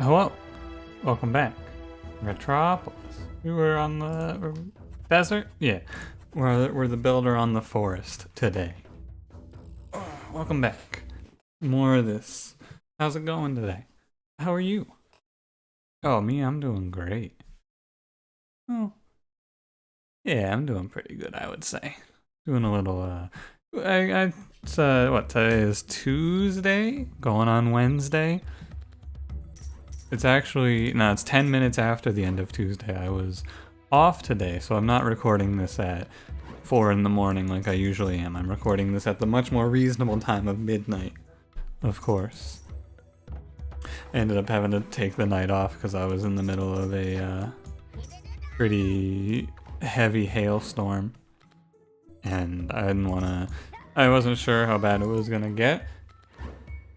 Hello, welcome back. Ratropolis. We were on the desert? Yeah, we're the builder on the forest today. Oh, welcome back. More of this. How's it going today? How are you? Oh, me, I'm doing great. Oh, yeah, I'm doing pretty good, I would say. Doing a little, what, today is Tuesday? Going on Wednesday? It's actually, no, it's 10 minutes after the end of Tuesday. I was off today, so I'm not recording this at 4 in the morning like I usually am. I'm recording this at the much more reasonable time of midnight, of course. I ended up having to take the night off because I was in the middle of a pretty heavy hailstorm. And I wasn't sure how bad it was gonna get.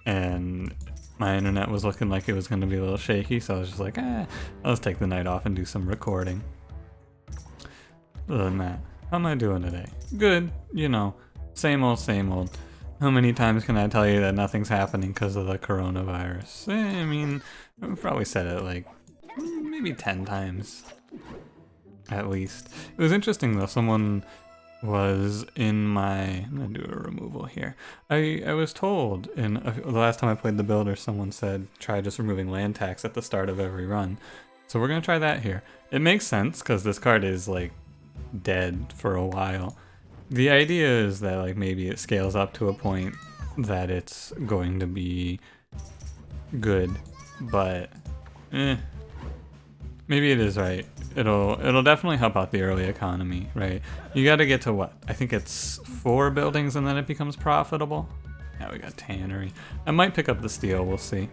And my internet was looking like it was going to be a little shaky, so I was just like, let's take the night off and do some recording. Other than that, how am I doing today? Good, you know, same old, same old. How many times can I tell you that nothing's happening because of the coronavirus? I mean, I've probably said it like maybe 10 times, at least. It was interesting though, someone was in my, I'm gonna do a removal here. I was told the last time I played the builder, someone said try just removing land tax at the start of every run. So we're gonna try that here. It makes sense because this card is like dead for a while. The idea is that like maybe it scales up to a point that it's going to be good, but maybe it is right. It'll definitely help out the early economy, right? You gotta get to what? I think it's 4 buildings and then it becomes profitable. Yeah, we got tannery. I might pick up the steel, we'll see.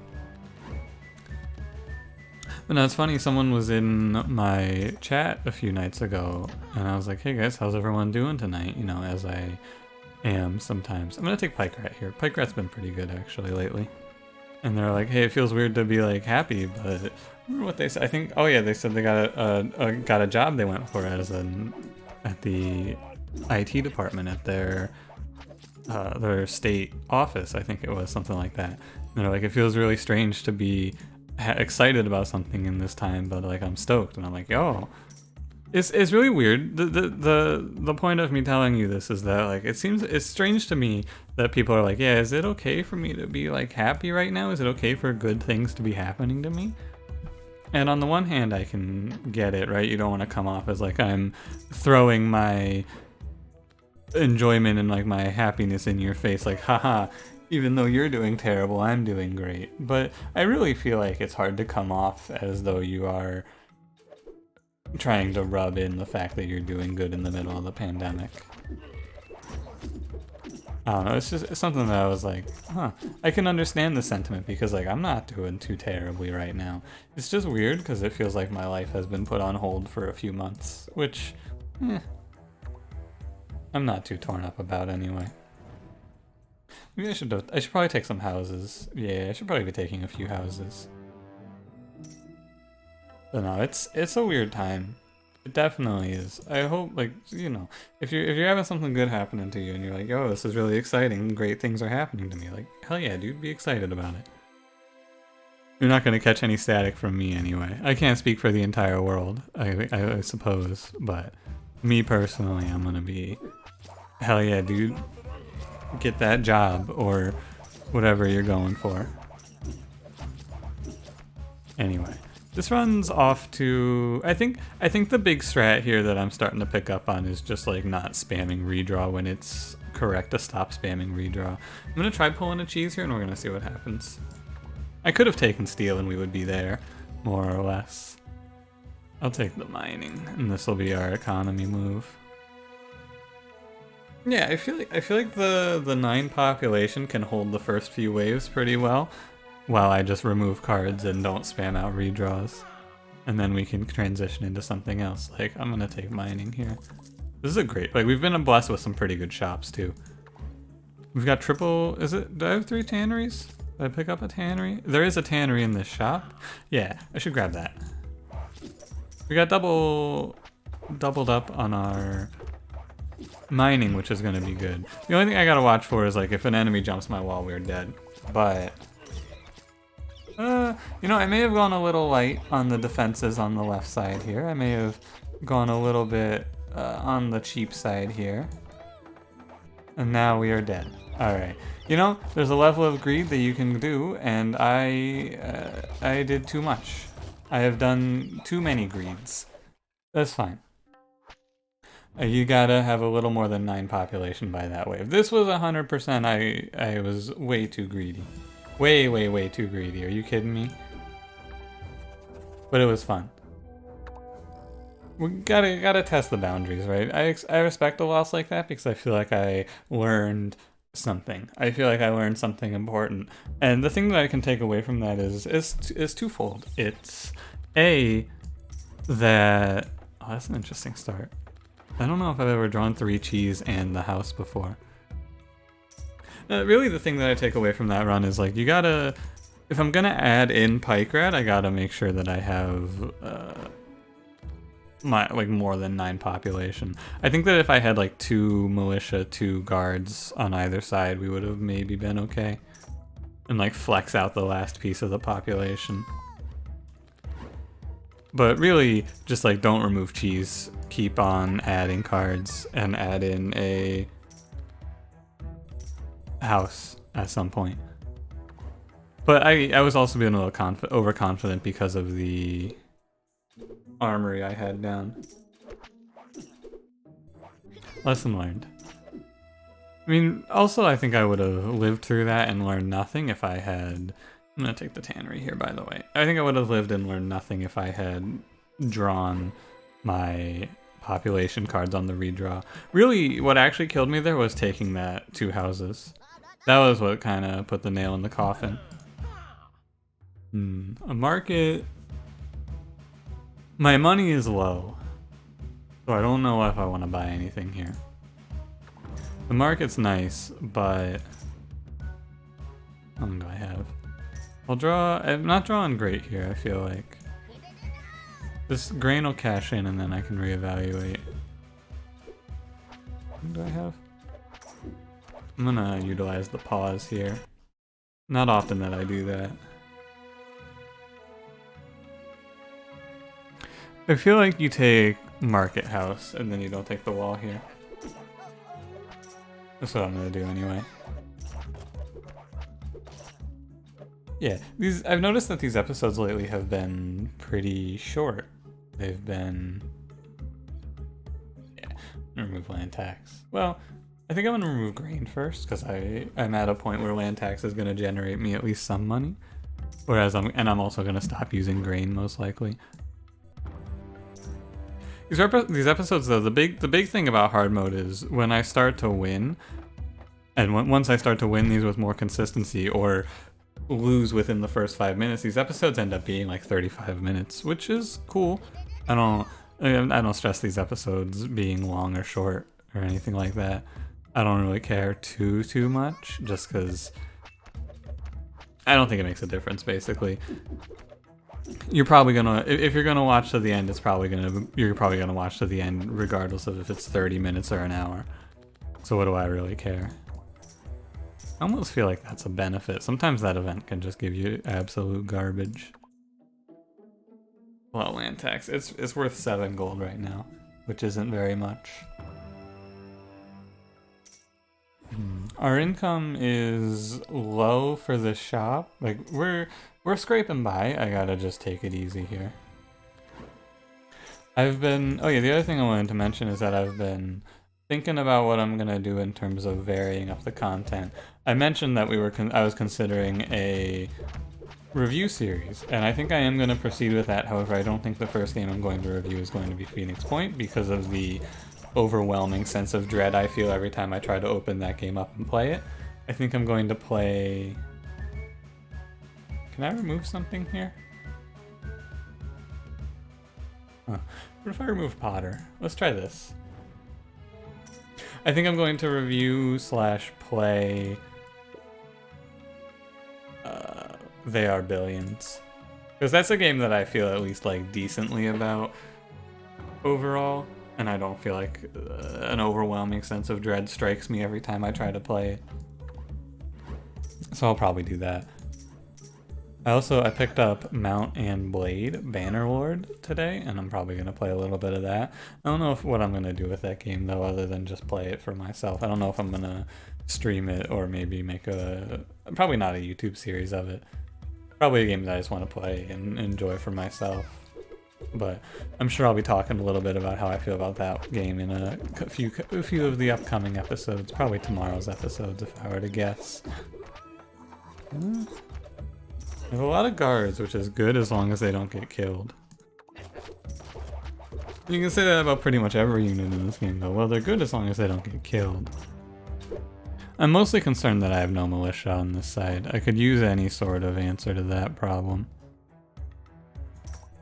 But no, it's funny, someone was in my chat a few nights ago and I was like, hey guys, how's everyone doing tonight? You know, as I am sometimes. I'm gonna take Pike Rat here. Pike Rat's been pretty good actually lately. And they're like, hey, it feels weird to be like happy, but I remember what they said. I think, oh yeah, they said they got a job they went for at the IT department at their state office. I think it was something like that. And they're like, it feels really strange to be excited about something in this time, but like I'm stoked. And I'm like, yo, it's really weird. The point of me telling you this is that like it's strange to me that people are like, yeah, is it okay for me to be like happy right now? Is it okay for good things to be happening to me? And on the one hand, I can get it, right? You don't want to come off as like I'm throwing my enjoyment and like my happiness in your face, like, haha, even though you're doing terrible, I'm doing great. But I really feel like it's hard to come off as though you are trying to rub in the fact that you're doing good in the middle of the pandemic. I don't know, it's something that I was like, I can understand the sentiment because like I'm not doing too terribly right now. It's just weird because it feels like my life has been put on hold for a few months, which, I'm not too torn up about anyway. Maybe I should probably take some houses. Yeah, I should probably be taking a few houses. But no, it's a weird time. It definitely is. I hope, like, you know, if you're having something good happening to you and you're like, yo, this is really exciting, great things are happening to me, like, hell yeah, dude, be excited about it. You're not gonna catch any static from me anyway. I can't speak for the entire world, I suppose, but me personally, I'm gonna be, hell yeah, dude, get that job or whatever you're going for. Anyway. This runs off to, I think the big strat here that I'm starting to pick up on is just like not spamming redraw when it's correct to stop spamming redraw. I'm gonna try pulling a cheese here and we're gonna see what happens. I could have taken steel and we would be there, more or less. I'll take the mining and this will be our economy move. Yeah, I feel like the 9 population can hold the first few waves pretty well. While I just remove cards and don't spam out redraws. And then we can transition into something else. Like, I'm gonna take mining here. This is a great, like, we've been blessed with some pretty good shops, too. We've got triple, do I have 3 tanneries? Did I pick up a tannery? There is a tannery in this shop. Yeah, I should grab that. We got doubled up on our mining, which is gonna be good. The only thing I gotta watch for is, like, if an enemy jumps my wall, we're dead. But You know, I may have gone a little light on the defenses on the left side here. I may have gone a little bit on the cheap side here. And now we are dead. Alright. You know, there's a level of greed that you can do, and I did too much. I have done too many greeds. That's fine. You gotta have a little more than 9 population by that way. If this was 100%, I was way too greedy. Way too greedy. Are you kidding me? But it was fun. We gotta test the boundaries, right? I respect a loss like that because I feel like I learned something. I feel like I learned something important. And the thing that I can take away from that is twofold. It's A, that... Oh, that's an interesting start. I don't know if I've ever drawn 3 cheese and the house before. Really the thing that I take away from that run is like, you gotta... If I'm gonna add in Pike Rat, I gotta make sure that I have more than 9 population. I think that if I had like 2 militia, 2 guards on either side, we would have maybe been okay. And like flex out the last piece of the population. But really, just like don't remove cheese. Keep on adding cards and add in a house at some point. But I was also being a little overconfident because of the armory I had down. Lesson learned. I mean, also I think I would have lived through that and learned nothing if I had... I'm gonna take the tannery here, by the way. I think I would have lived and learned nothing if I had drawn my population cards on the redraw. Really, what actually killed me there was taking that 2 houses. That was what kind of put the nail in the coffin. A market... My money is low, so I don't know if I want to buy anything here. The market's nice, but... How long do I have? I'll draw... I'm not drawing great here, I feel like. This grain will cash in and then I can reevaluate. What do I have? I'm gonna utilize the pause here. Not often that I do that. I feel like you take Market House and then you don't take the wall here. That's what I'm gonna do anyway. Yeah, I've noticed that these episodes lately have been pretty short. They've been... Yeah, remove land tax. Well, I think I'm gonna remove grain first because I'm at a point where land tax is gonna generate me at least some money. Whereas I'm also gonna stop using grain most likely. These episodes though, the big thing about hard mode is when I start to win, and once I start to win these with more consistency or lose within the first 5 minutes, these episodes end up being like 35 minutes, which is cool. I don't stress these episodes being long or short or anything like that. I don't really care too much, just because I don't think it makes a difference, basically. You're probably gonna, if you're gonna watch to the end, you're probably gonna watch to the end regardless of if it's 30 minutes or an hour. So what do I really care? I almost feel like that's a benefit. Sometimes that event can just give you absolute garbage. Well, land tax. It's worth 7 gold right now, which isn't very much. Our income is low for the shop. Like we're scraping by. I gotta just take it easy here. Oh yeah, the other thing I wanted to mention is that I've been thinking about what I'm gonna do in terms of varying up the content. I mentioned that I was considering a review series, and I think I am gonna proceed with that. However, I don't think the first game I'm going to review is going to be Phoenix Point because of the overwhelming sense of dread I feel every time I try to open that game up and play it. I think I'm going to play... Can I remove something here? Huh. What if I remove Potter? Let's try this. I think I'm going to review / play They Are Billions. Because that's a game that I feel at least like decently about overall. And I don't feel like an overwhelming sense of dread strikes me every time I try to play it. So I'll probably do that. I picked up Mount and Blade Bannerlord today, and I'm probably gonna play a little bit of that. I don't know what I'm gonna do with that game though, other than just play it for myself. I don't know if I'm gonna stream it or maybe make probably not a YouTube series of it. Probably a game that I just want to play and enjoy for myself. But I'm sure I'll be talking a little bit about how I feel about that game in a few of the upcoming episodes. Probably tomorrow's episodes, if I were to guess. There's a lot of guards, which is good as long as they don't get killed. You can say that about pretty much every unit in this game, though. Well, they're good as long as they don't get killed. I'm mostly concerned that I have no militia on this side. I could use any sort of answer to that problem.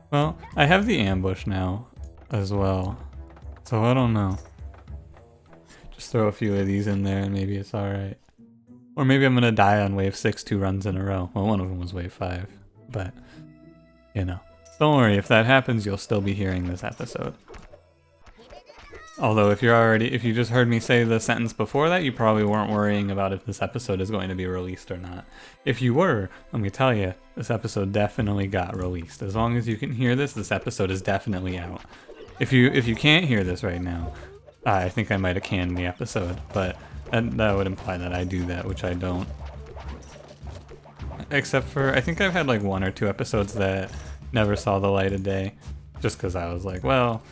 Well, I have the ambush now as well, so I don't know. Just throw a few of these in there and maybe it's alright. Or maybe I'm gonna die on wave 6 2 runs in a row. Well, one of them was wave 5, but, you know. Don't worry, if that happens, you'll still be hearing this episode. Although if you just heard me say the sentence before that, you probably weren't worrying about if this episode is going to be released or not. If you were, let me tell you, this episode definitely got released. As long as you can hear this episode is definitely out. If you can't hear this right now, I think I might have canned the episode, but that would imply that I do that, which I don't. Except for, I think I've had like 1 or 2 episodes that never saw the light of day, just because I was like, well,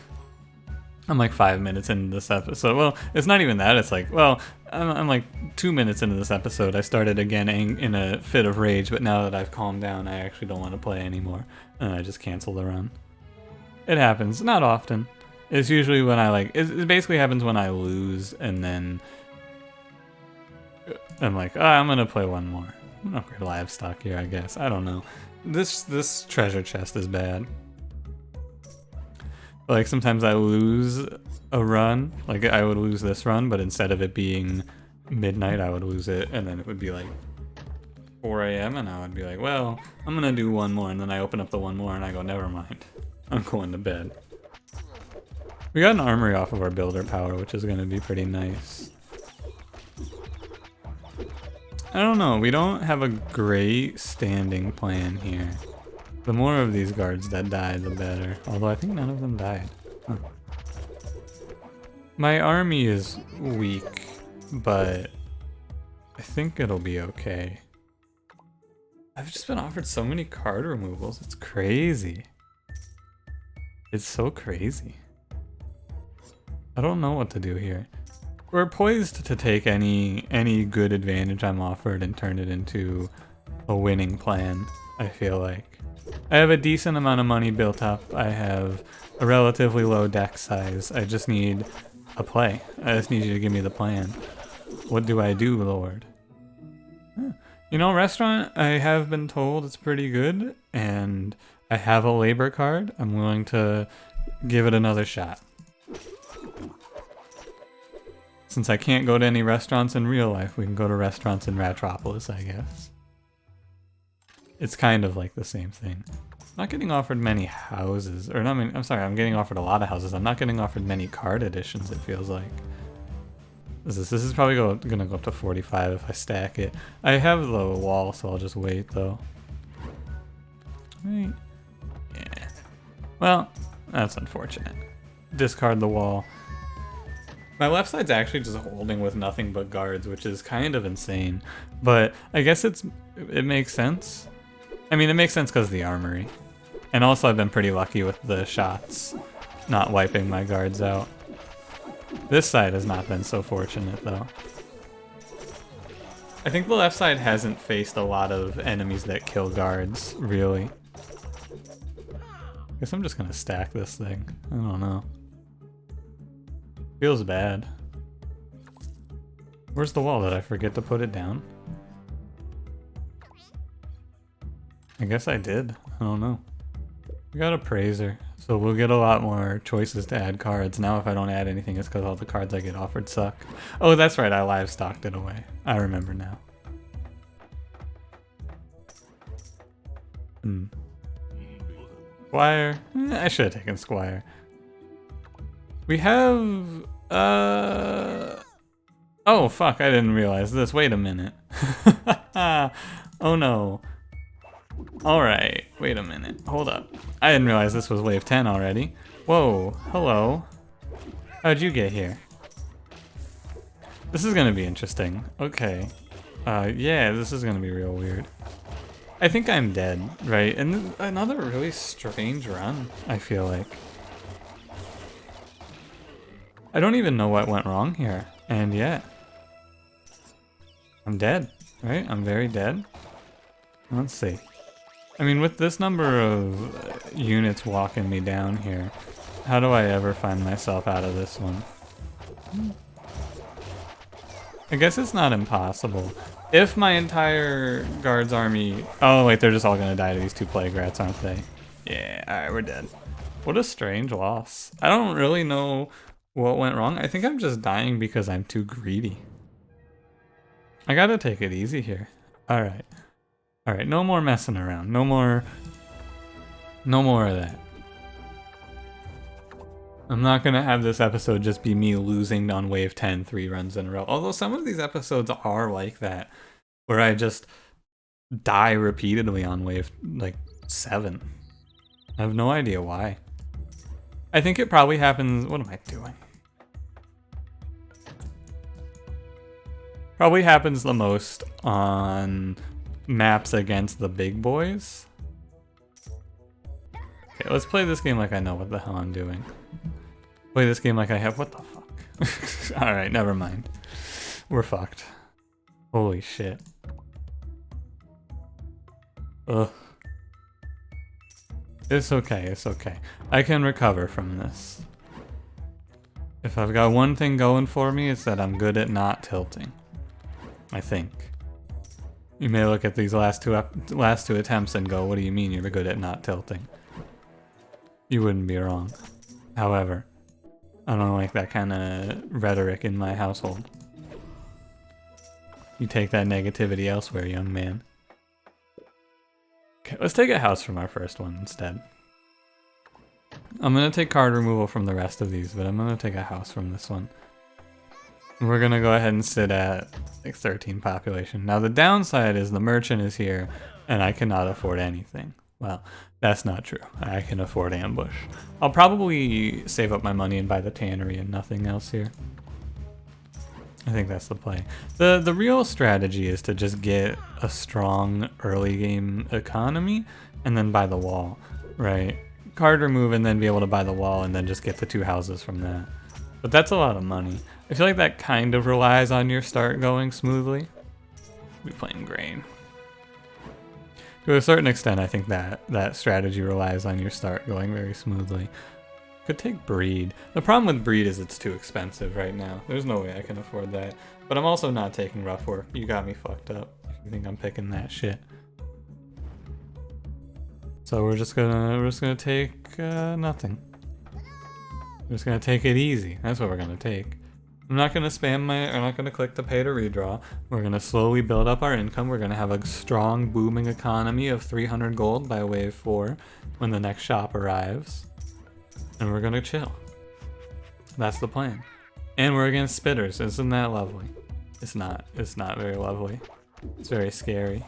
I'm like 5 minutes into this episode. Well, it's not even that, it's like, well, I'm like 2 minutes into this episode. I started again in a fit of rage, but now that I've calmed down, I actually don't want to play anymore, and I just cancel the run. It happens, not often. It's usually when it basically happens when I lose, and then I'm like, oh, I'm gonna play one more. I'm gonna upgrade livestock here, I guess. I don't know. This treasure chest is bad. Like sometimes I lose a run, like I would lose this run, but instead of it being midnight, I would lose it, and then it would be like 4 a.m. and I would be like, well, I'm gonna do one more, and then I open up the one more and I go, never mind, I'm going to bed. We got an armory off of our builder power, which is gonna be pretty nice. I don't know, we don't have a great standing plan here. The more of these guards that die, the better. Although I think none of them died. Huh. My army is weak, but I think it'll be okay. I've just been offered so many card removals, it's crazy. It's so crazy. I don't know what to do here. We're poised to take any good advantage I'm offered and turn it into a winning plan, I feel like. I have a decent amount of money built up. I have a relatively low deck size. I just need a play. I just need you to give me the plan. What do I do, Lord? You know, restaurant, I have been told it's pretty good, and I have a labor card. I'm willing to give it another shot. Since I can't go to any restaurants in real life, we can go to restaurants in Ratropolis, I guess. It's kind of like the same thing. I'm not getting offered many houses, or not many, I'm sorry, I'm getting offered a lot of houses. I'm not getting offered many card editions, it feels like. This is probably gonna go up to 45 if I stack it. I have the wall, so I'll just wait though. Right. Yeah. Well, that's unfortunate. Discard the wall. My left side's actually just holding with nothing but guards, which is kind of insane. But I guess it makes sense. I mean, it makes sense because of the armory. And also I've been pretty lucky with the shots not wiping my guards out. This side has not been so fortunate, though. I think the left side hasn't faced a lot of enemies that kill guards, really. Guess I'm just gonna stack this thing. I don't know. Feels bad. Where's the wall? Did I forget to put it down? I guess I did. I don't know. We got a praiser, so we'll get a lot more choices to add cards. Now if I don't add anything, it's because all the cards I get offered suck. Oh, that's right, I livestocked it away. I remember now. Squire? I should have taken Squire. We have... Oh, fuck, I didn't realize this. Wait a minute. Oh, no. Alright, wait a minute. Hold up. I didn't realize this was wave 10 already. Whoa, hello. How'd you get here? This is gonna be interesting. Okay. Yeah, this is gonna be real weird. I think I'm dead, right? And another really strange run, I feel like. I don't even know what went wrong here. And yet, I'm dead, right? I'm very dead. Let's see. I mean, with this number of units walking me down here, how do I ever find myself out of this one? I guess it's not impossible. If my entire guards army... Oh, wait, they're just all gonna die to these 2 plague rats, aren't they? Yeah, alright, we're dead. What a strange loss. I don't really know what went wrong. I think I'm just dying because I'm too greedy. I gotta take it easy here. Alright. Alright, no more messing around. No more of that. I'm not gonna have this episode just be me losing on wave 10 3 runs in a row. Although some of these episodes are like that, where I just die repeatedly on wave, like, 7. I have no idea why. I think it probably happens... What am I doing? Probably happens the most on maps against the big boys. Okay, let's play this game like I know what the hell I'm doing. Play this game like I have... What the fuck? Alright, never mind. We're fucked. Holy shit. Ugh. It's okay, it's okay. I can recover from this. If I've got one thing going for me, it's that I'm good at not tilting. I think. You may look at these last two attempts and go, what do you mean you're good at not tilting? You wouldn't be wrong. However, I don't like that kind of rhetoric in my household. You take that negativity elsewhere, young man. Okay, let's take a house from our first one instead. I'm gonna take card removal from the rest of these, but I'm gonna take a house from this one. And we're gonna go ahead and sit at like 13 population. Now the downside is the merchant is here and I cannot afford anything. Well, that's not true. I can afford ambush. I'll probably save up my money and buy the tannery and nothing else here. I think that's the play. The real strategy is to just get a strong early game economy and then buy the wall, right? Card remove and then be able to buy the wall and then just get the 2 houses from that. But that's a lot of money. I feel like that kind of relies on your start going smoothly. We're playing grain. To a certain extent, I think that strategy relies on your start going very smoothly. Could take breed. The problem with breed is it's too expensive right now. There's no way I can afford that. But I'm also not taking rough work. You got me fucked up if you think I'm picking that shit. So we're just gonna take nothing. We're just gonna take it easy. That's what we're gonna take. I'm not gonna I'm not gonna click the pay to redraw. We're gonna slowly build up our income. We're gonna have a strong booming economy of 300 gold by wave 4 when the next shop arrives. And we're gonna chill. That's the plan. And we're against spitters. Isn't that lovely? It's not very lovely. It's very scary.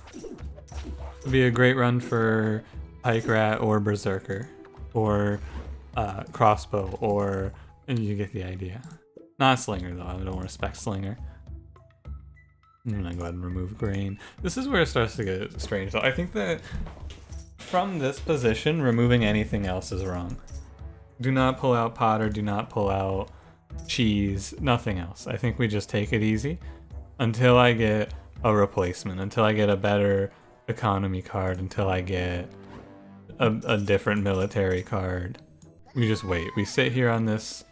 It'd be a great run for Pike Rat or Berserker. Or crossbow, or... and you get the idea. Not Slinger though, I don't respect Slinger. I'm gonna go ahead and remove grain. This is where it starts to get strange though. I think that from this position, removing anything else is wrong. Do not pull out Potter, do not pull out cheese, nothing else. I think we just take it easy until I get a replacement, until I get a better economy card, until I get a different military card. We just wait. We sit here on this,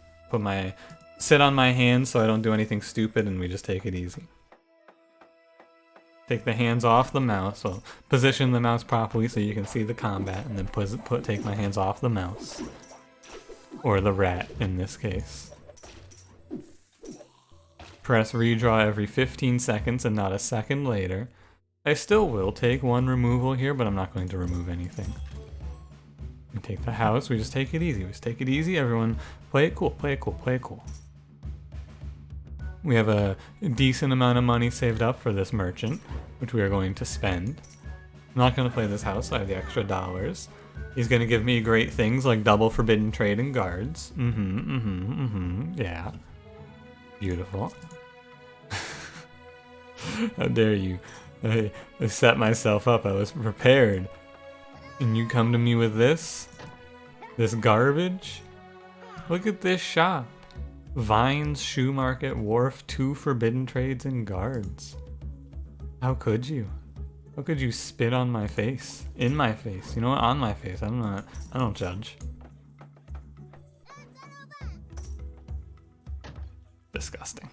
sit on my hands so I don't do anything stupid, and we just take it easy. Take the hands off the mouse, well, position the mouse properly so you can see the combat, and then take my hands off the mouse. Or the rat, in this case. Press redraw every 15 seconds and not a second later. I still will take 1 removal here, but I'm not going to remove anything. We take the house, we just take it easy. We just take it easy, everyone. Play it cool, play it cool, play it cool. We have a decent amount of money saved up for this merchant, which we are going to spend. I'm not gonna play this house, I have the extra dollars. He's gonna give me great things like double forbidden trade and guards. Yeah. Beautiful. How dare you. I set myself up, I was prepared. And you come to me with this? This garbage? Look at this shop. Vines, Shoe Market, Wharf, 2 forbidden trades and guards. How could you? How could you spit on my face? In my face. You know what? On my face. I don't judge. Disgusting.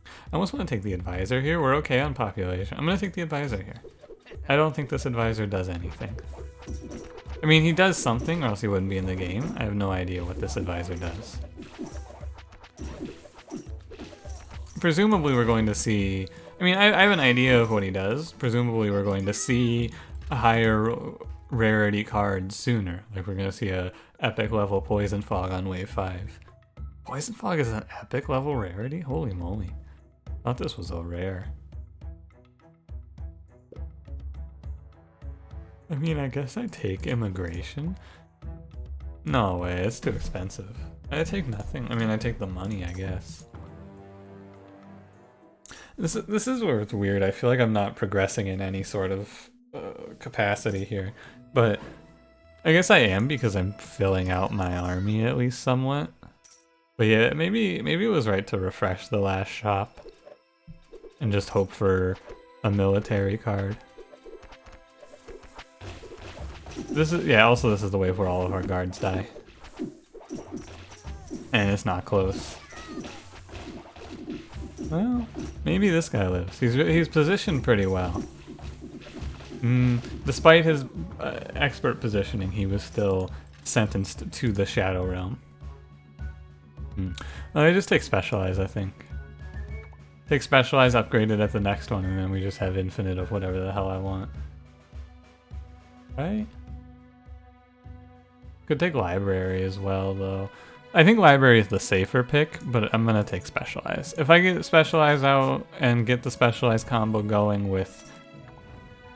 I almost want to take the advisor here. We're okay on population. I'm going to take the advisor here. I don't think this advisor does anything. I mean, he does something or else he wouldn't be in the game. I have no idea what this advisor does. Presumably we're going to see... I mean, I have an idea of what he does. Presumably we're going to see a higher rarity card sooner. Like we're going to see a epic level Poison Fog on wave 5. Poison Fog is an epic level rarity? Holy moly. I thought this was a rare. I mean, I guess I take immigration. No way, it's too expensive. I take nothing. I mean, I take the money, I guess. This is where it's weird. I feel like I'm not progressing in any sort of capacity here. But I guess I am because I'm filling out my army at least somewhat. But yeah, maybe it was right to refresh the last shop. And just hope for a military card. This is, yeah, also this is the wave where all of our guards die. And it's not close. Well, maybe this guy lives. He's positioned pretty well. Despite his expert positioning, he was still sentenced to the Shadow Realm. I just take Specialize, I think. Take Specialize, upgrade it at the next one, and then we just have infinite of whatever the hell I want. Right? Could take Library as well, though. I think Library is the safer pick, but I'm gonna take Specialize. If I get Specialize out and get the Specialize combo going with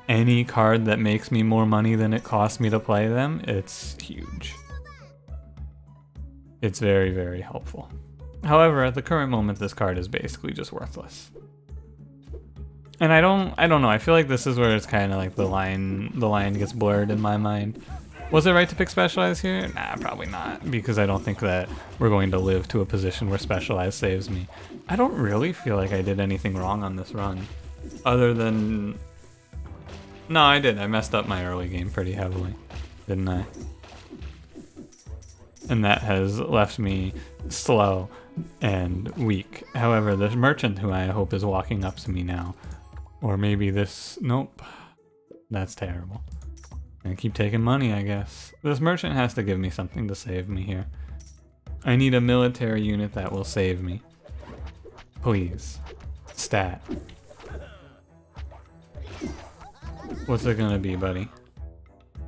any card that makes me more money than it costs me to play them, it's huge. It's very, very helpful. However, at the current moment, this card is basically just worthless. And I don't know, I feel like this is where it's kind of like the line gets blurred in my mind. Was it right to pick Specialize here? Nah, probably not, because I don't think that we're going to live to a position where Specialize saves me. I don't really feel like I did anything wrong on this run, other than... No, I did. I messed up my early game pretty heavily, didn't I? And that has left me slow and weak. However, the merchant who I hope is walking up to me now, or maybe this... Nope. That's terrible. I keep taking money, I guess. This merchant has to give me something to save me here. I need a military unit that will save me. Please. Stat. What's it gonna be, buddy?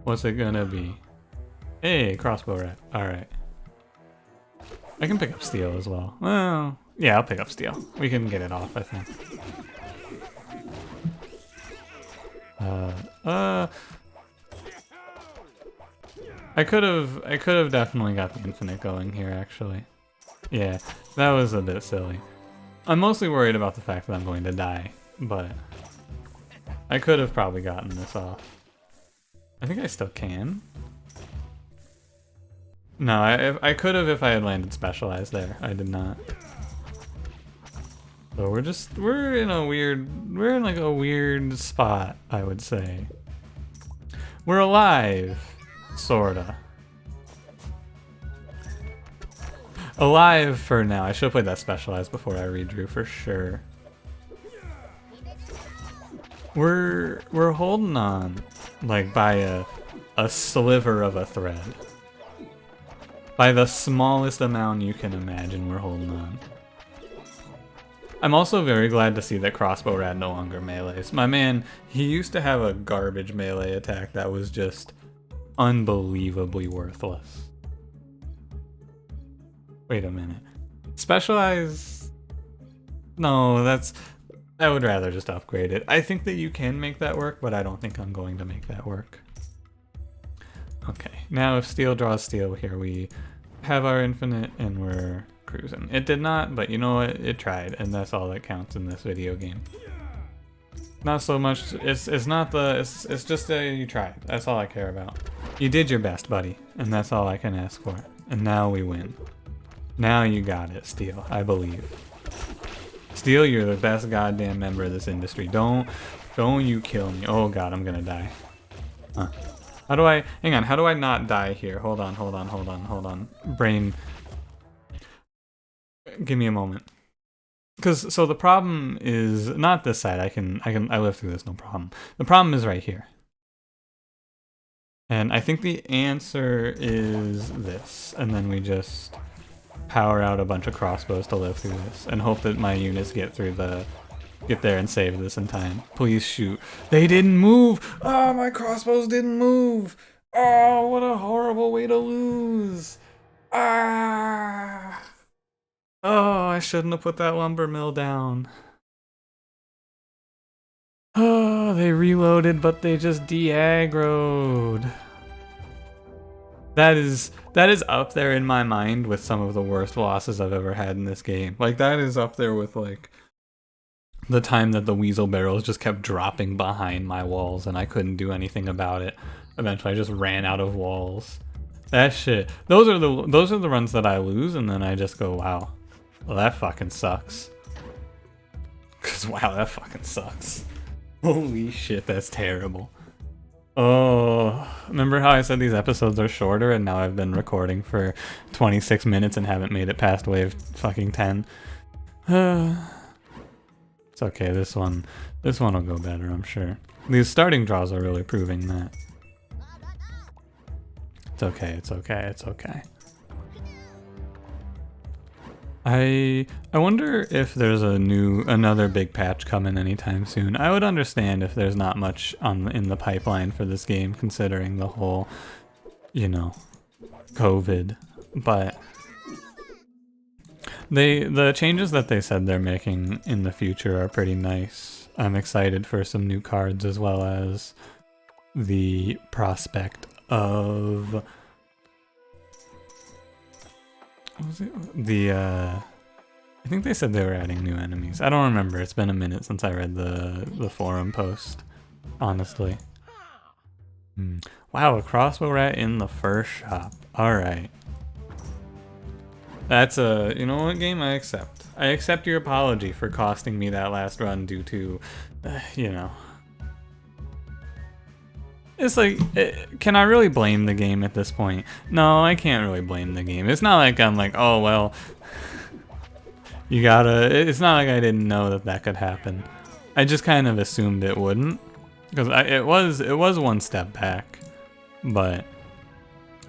What's it gonna be? Hey, crossbow rat. Alright. I can pick up steel as well. Well, yeah, I'll pick up steel. We can get it off, I think. I could have definitely got the infinite going here, actually. Yeah, that was a bit silly. I'm mostly worried about the fact that I'm going to die, but I could have probably gotten this off. I think I still can. No, I could have if I had landed Specialized there. I did not. So we're in like a weird spot, I would say. We're alive, sorta. Alive for now. I should have played that Specialized before I redrew for sure. We're holding on, like by a sliver of a thread. By the smallest amount you can imagine, we're holding on. I'm also very glad to see that Crossbow Rat no longer melees. My man, he used to have a garbage melee attack that was just unbelievably worthless. Wait a minute. Specialize... No, that's... I would rather just upgrade it. I think that you can make that work, but I don't think I'm going to make that work. Okay, now if steel draws steel here, we have our infinite and we're cruising. It did not, but you know what? It tried, and that's all that counts in this video game. Not so much, it's just that you tried. That's all I care about. You did your best, buddy, and that's all I can ask for. And now we win. Now you got it, Steel, I believe. Steel, you're the best goddamn member of this industry. Don't you kill me. Oh god, I'm gonna die. Huh. How do I, hang on, how do I not die here? Hold on. Brain. Give me a moment. So the problem is not this side. I live through this, no problem. The problem is right here. And I think the answer is this. And then we just power out a bunch of crossbows to live through this and hope that my units get there and save this in time. Please shoot. They didn't move. Oh, my crossbows didn't move. Oh, what a horrible way to lose. Ah. Oh, I shouldn't have put that lumber mill down. Oh, they reloaded, but they just de-aggroed. That is up there in my mind with some of the worst losses I've ever had in this game. Like, that is up there with, like, the time that the weasel barrels just kept dropping behind my walls and I couldn't do anything about it. Eventually I just ran out of walls. That shit. Those are the runs that I lose and then I just go, wow. Well, that fucking sucks. Cause wow, that fucking sucks. Holy shit, that's terrible. Oh, remember how I said these episodes are shorter and now I've been recording for 26 minutes and haven't made it past wave fucking 10? It's okay, this one will go better, I'm sure. These starting draws are really proving that. It's okay. I wonder if there's another big patch coming anytime soon. I would understand if there's not much in the pipeline for this game, considering the whole, you know, COVID. But the changes that they said they're making in the future are pretty nice. I'm excited for some new cards as well as the prospect of I think they said they were adding new enemies. I don't remember. It's been a minute since I read the forum post, honestly. Wow, a crossbow rat in the first shop. Alright. That's you know what, game? I accept. I accept your apology for costing me that last run due to, you know. It's like, can I really blame the game at this point? No, I can't really blame the game. It's not like I'm like, oh, well, you gotta, it's not like I didn't know that could happen. I just kind of assumed it wouldn't, because it was one step back, but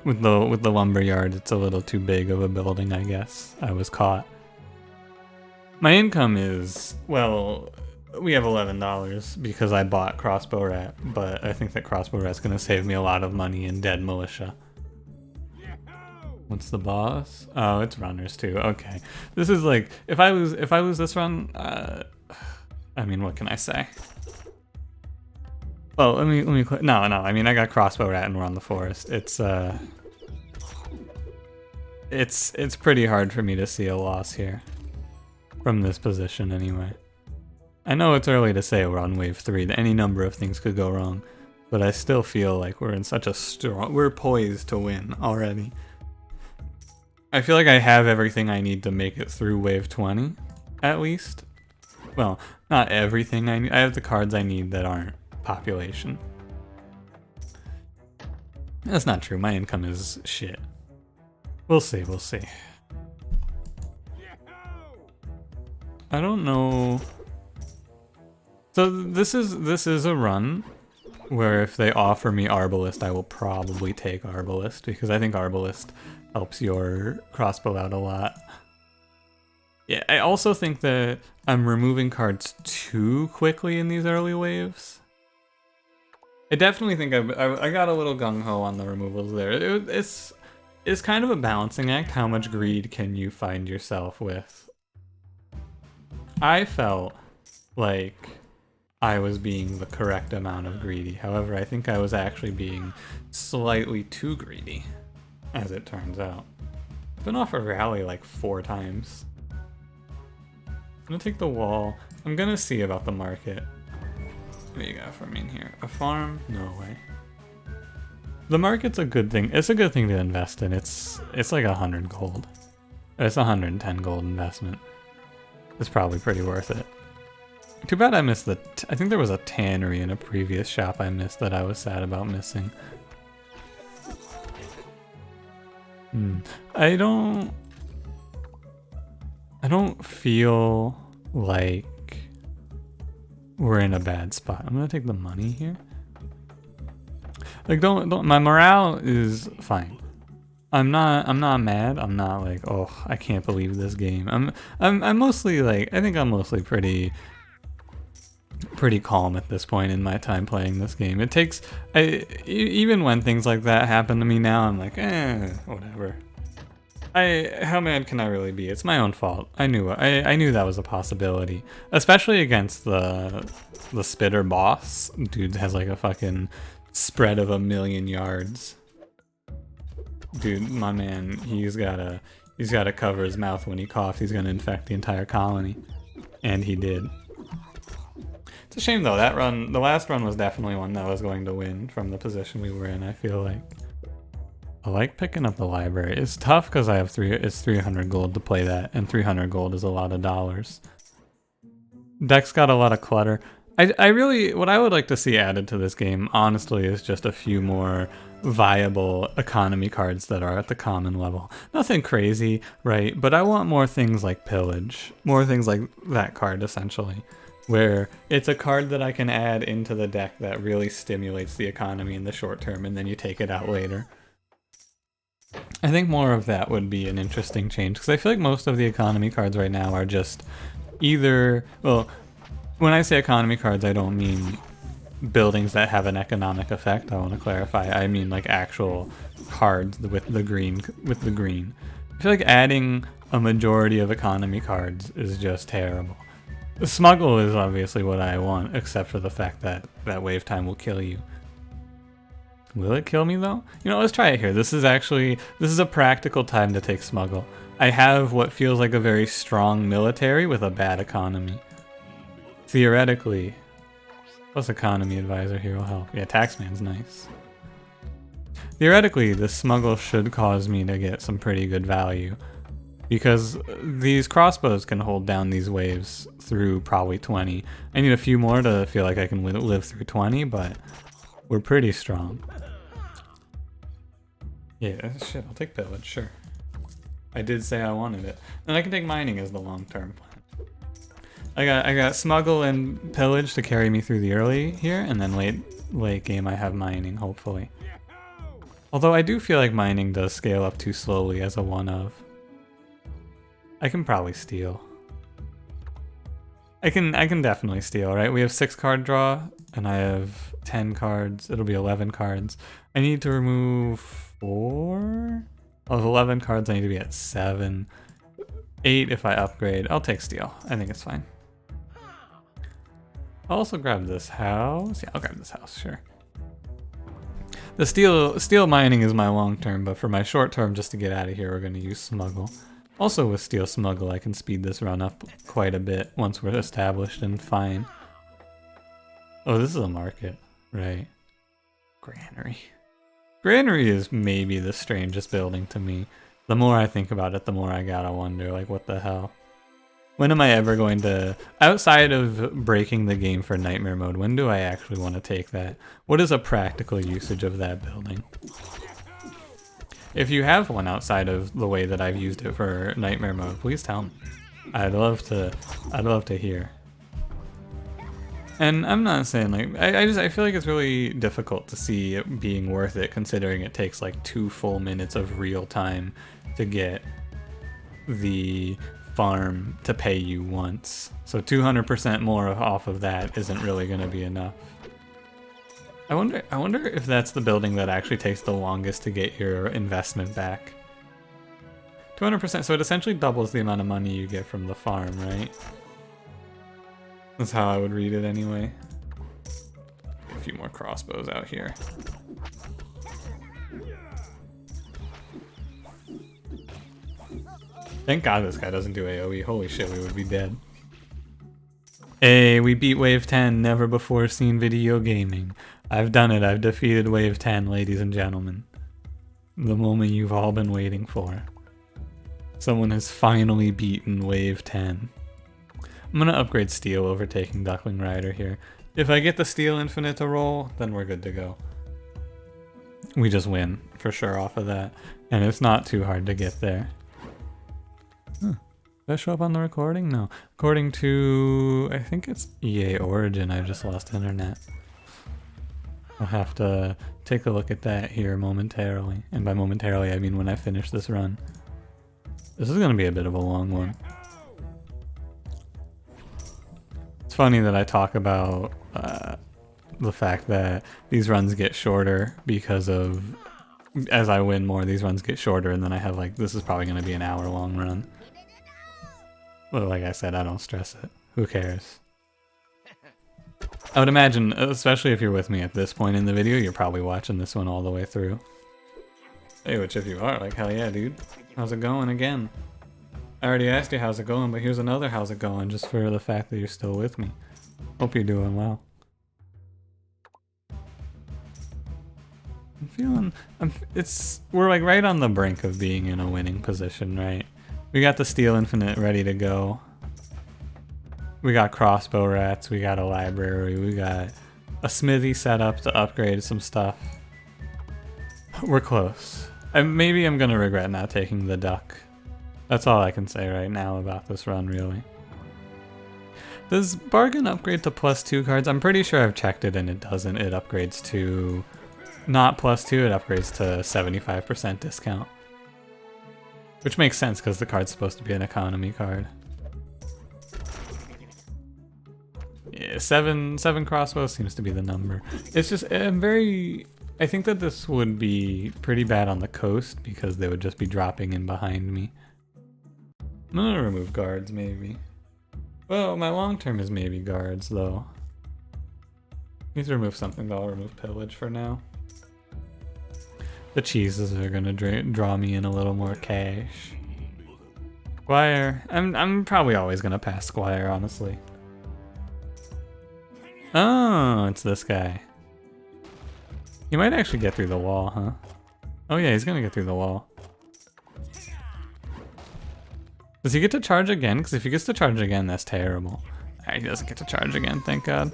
with the lumberyard, it's a little too big of a building, I guess. I was caught. My income is, well, we have $11 because I bought Crossbow Rat, but I think that Crossbow Rat's gonna save me a lot of money in Dead Militia. What's the boss? Oh, it's runners too. Okay, this is like if I lose this run, I mean, what can I say? Well, let me no. I mean, I got Crossbow Rat and we're on the forest. It's pretty hard for me to see a loss here from this position anyway. I know it's early to say we're on wave 3, that any number of things could go wrong, but I still feel like we're in such a we're poised to win already. I feel like I have everything I need to make it through wave 20, at least. Well, not everything I need. I have the cards I need that aren't population. That's not true. My income is shit. We'll see. I don't know. So this is a run where if they offer me Arbalist, I will probably take Arbalist because I think Arbalist helps your crossbow out a lot. Yeah, I also think that I'm removing cards too quickly in these early waves. I definitely think I got a little gung-ho on the removals there. It's kind of a balancing act. How much greed can you find yourself with? I felt like I was being the correct amount of greedy. However, I think I was actually being slightly too greedy, as it turns out. I've been off a rally like 4 times. I'm gonna take the wall. I'm gonna see about the market. What do you got for me in here? A farm? No way. The market's a good thing. It's a good thing to invest in. It's like 100 gold. It's 110 gold investment. It's probably pretty worth it. Too bad I missed I think there was a tannery in a previous shop I missed that I was sad about missing. I don't feel like we're in a bad spot. I'm gonna take the money here. Like don't my morale is fine. I'm not mad. I'm not like, oh, I can't believe this game. I'm mostly like, I think I'm mostly pretty calm at this point in my time playing this game. It takes, even when things like that happen to me now, I'm like, whatever. How mad can I really be? It's my own fault. I knew that was a possibility, especially against the spitter boss. Dude has like a fucking spread of 1,000,000 yards. Dude, my man, he's gotta cover his mouth when he coughs. He's gonna infect the entire colony, and he did. It's a shame though. That run, the last run, was definitely one that was going to win from the position we were in. I feel like. I like picking up the library. It's tough because I have it's 300 gold to play that, and 300 gold is a lot of dollars. Deck's got a lot of clutter. I really, what I would like to see added to this game, honestly, is just a few more viable economy cards that are at the common level. Nothing crazy, right? But I want more things like pillage, more things like that card, essentially, where it's a card that I can add into the deck that really stimulates the economy in the short term, and then you take it out later. I think more of that would be an interesting change, because I feel like most of the economy cards right now are just either, well, when I say economy cards, I don't mean buildings that have an economic effect. I want to clarify. I mean like actual cards with the green. I feel like adding a majority of economy cards is just terrible. Smuggle is obviously what I want, except for the fact that wave time will kill you. Will it kill me though? You know, let's try it here. This is a practical time to take Smuggle. I have what feels like a very strong military with a bad economy. Theoretically, plus economy advisor here will help. Yeah, taxman's nice. Theoretically, this Smuggle should cause me to get some pretty good value, because these crossbows can hold down these waves through probably 20. I need a few more to feel like I can live through 20, but we're pretty strong. Yeah, shit, I'll take pillage, sure. I did say I wanted it. And I can take mining as the long-term plan. I got smuggle and pillage to carry me through the early here, and then late game I have mining, hopefully. Although I do feel like mining does scale up too slowly as a one-of. I can probably steal. I can definitely steal, right? We have 6 card draw, and I have 10 cards. It'll be 11 cards. I need to remove 4? Of 11 cards, I need to be at 7. 8 if I upgrade. I'll take steal. I think it's fine. I'll also grab this house. Yeah, I'll grab this house, sure. The steel mining is my long term, but for my short term, just to get out of here, we're going to use smuggle. Also with steel smuggle, I can speed this run up quite a bit once we're established and fine. Oh, this is a market, right? Granary. Granary is maybe the strangest building to me. The more I think about it, the more I gotta wonder, like, what the hell? When am I ever going to, outside of breaking the game for nightmare mode, when do I actually want to take that? What is a practical usage of that building? If you have one outside of the way that I've used it for nightmare mode, please tell me. I'd love to hear. And I'm not saying, like, I feel like it's really difficult to see it being worth it, considering it takes like 2 full minutes of real time to get the farm to pay you once. So 200% more off of that isn't really going to be enough. I wonder if that's the building that actually takes the longest to get your investment back. 200%, so it essentially doubles the amount of money you get from the farm, right? That's how I would read it anyway. A few more crossbows out here. Thank God this guy doesn't do AoE. Holy shit, we would be dead. Hey, we beat Wave 10, never before seen video gaming. I've done it, I've defeated Wave 10, ladies and gentlemen. The moment you've all been waiting for. Someone has finally beaten Wave 10. I'm gonna upgrade Steel over taking Duckling Rider here. If I get the Steel Infinite to roll, then we're good to go. We just win, for sure, off of that. And it's not too hard to get there. Huh. Did that show up on the recording? No. According to, I think it's EA Origin, I just lost internet. I'll have to take a look at that here momentarily. And by momentarily, I mean when I finish this run. This is gonna be a bit of a long one. It's funny that I talk about the fact that these runs get shorter because of, as I win more, these runs get shorter, and then I have like, this is probably going to be an hour-long run. But like I said, I don't stress it. Who cares? I would imagine, especially if you're with me at this point in the video, you're probably watching this one all the way through. Hey, which if you are, like, hell yeah, dude. How's it going again? I already asked you how's it going, but here's another how's it going, just for the fact that you're still with me. Hope you're doing well. I'm feeling, we're like right on the brink of being in a winning position, right? We got the Steel Infinite ready to go. We got crossbow rats, we got a library, we got a smithy set up to upgrade some stuff. We're close. Maybe I'm gonna regret not taking the duck. That's all I can say right now about this run, really. Does Bargain upgrade to +2 cards? I'm pretty sure I've checked it and it doesn't. It upgrades to not +2, it upgrades to 75% discount. Which makes sense because the card's supposed to be an economy card. Yeah, seven crossbows seems to be the number. It's just, I think that this would be pretty bad on the coast because they would just be dropping in behind me. I'm gonna remove guards, maybe. Well, my long term is maybe guards, though. Need to remove something, though. I'll remove pillage for now. The cheeses are gonna draw me in a little more cash. Squire. I'm probably always gonna pass Squire, honestly. Oh, it's this guy. He might actually get through the wall, huh? Oh yeah, he's gonna get through the wall. Does he get to charge again? Because if he gets to charge again, that's terrible. He doesn't get to charge again, thank God.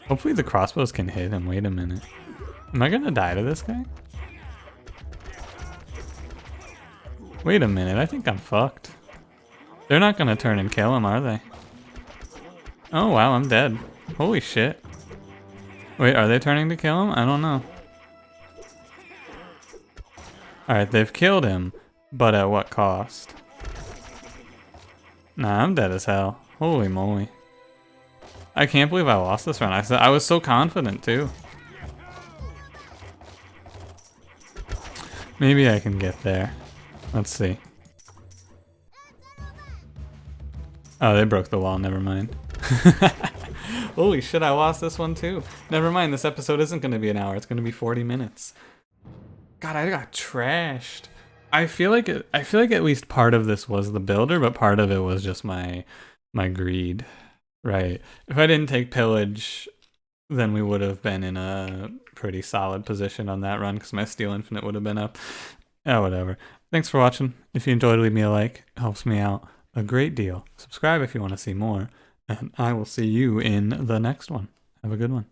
Hopefully the crossbows can hit him. Wait a minute. Am I gonna die to this guy? Wait a minute, I think I'm fucked. They're not gonna turn and kill him, are they? Oh wow, I'm dead. Holy shit. Wait, are they turning to kill him? I don't know. Alright, they've killed him, but at what cost? Nah, I'm dead as hell. Holy moly. I can't believe I lost this run. I was so confident too. Maybe I can get there. Let's see. Oh, they broke the wall, never mind. Holy shit, I lost this one too. Never mind, this episode isn't going to be an hour, it's going to be 40 minutes. God, I got trashed. I feel like at least part of this was the builder, but part of it was just my greed. Right. If I didn't take pillage, then we would have been in a pretty solid position on that run because my Steel Infinite would have been up. Oh, whatever. Thanks for watching. If you enjoyed, leave me a like. It helps me out a great deal. Subscribe if you want to see more, and I will see you in the next one. Have a good one.